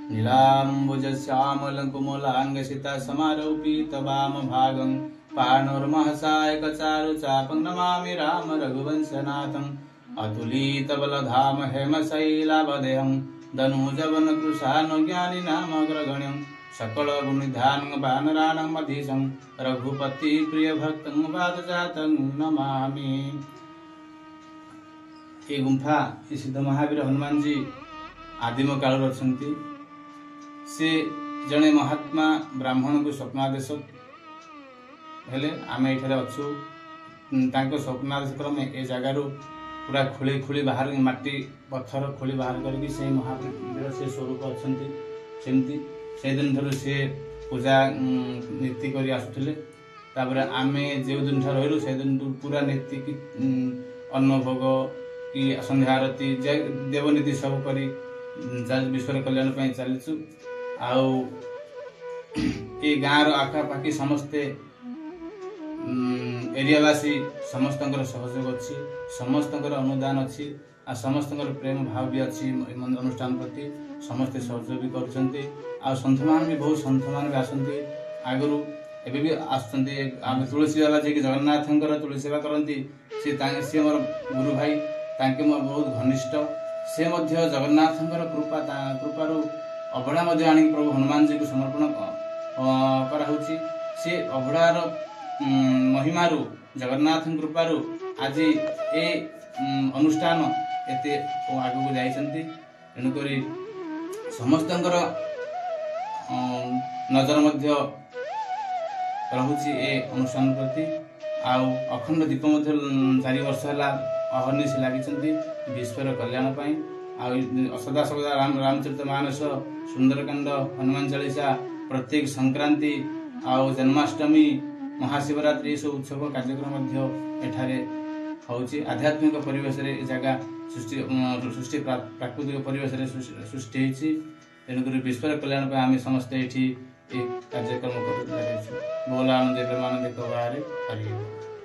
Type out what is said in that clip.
नीलाम्बुजश्यामलकुमलाङ्गसिता समारोपितवामभागं पाणोर्महसायकचारुचापं नमामि राम रघुवंशनाथम् अतुलितबलधाम हेमशैलावदेहं दनुजवनकृशानुज्ञानिनामग्रगण्यं सकलगुणनिधानं वानराणां मधीशं रघुपतिप्रियभक्तं पादजातं नमामि। ये गुंफा ये सिद्ध महावीर हनुमान जी आदिम काल अच्छी से जड़े महात्मा ब्राह्मण को स्वप्नादेश हेले आम ये अच्छु स्वप्नादेश क्रमे ए जगार पूरा खोली खोली बाहर माटी पत्थर खोली बाहर करके से महावीर से स्वरूप अच्छा सेमती से दिन ठार सी पूजा नीति कर आसुले आम जो दिन ठार रही से दिन पूरा नीति की अन्न भोग कि संध्या आरती देवनीति सब कर विश्व कल्याण चलचु ये गाँव आखापाखी समस्ते एरियावासी समस्त सहयोग अच्छी समस्त अनुदान अच्छी आ समस्त प्रेम भाव भी अच्छी अनुष्ठान प्रति समस्ते सहयोग भी कर सन्थ मान भी बहुत सन्थ मान भी आसती आगु एवं भी आम तुलसी बाबा जी जगन्नाथ तुलसी सेवा करती सी मोर गुरु भाई तांके मोर बहुत घनिष्ठ से जगन्नाथ कृपा कृपारू अभड़ा आनी प्रभु हनुमान जी को समर्पण कराऊँगी सी अभड़ार महिमारू जगन्नाथ कृपारू आज ए अनुष्ठान एते आगू जाइछन्ति तेणुक समस्त नजर रहुछि ए अनुष्ठान प्रति आउ अखंड दीप 4 वर्ष है अहर्निश लगी विश्वर कल्याण सदा सदा रामचरित मानस सुंदरकांड हनुमान चालीसा प्रत्येक संक्रांति आउ जन्माष्टमी महाशिवरात्रि सब उत्सव कार्यक्रम एठारे होउछि आध्यात्मिक परिवेश रे जगह सृष्टि प्राकृतिक परिवेश रे सृष्टि होइछि तेणुक विश्वर कल्याण आम समस्ते ये कार्यक्रम कर बोला आनंद प्रेमानंद हरि।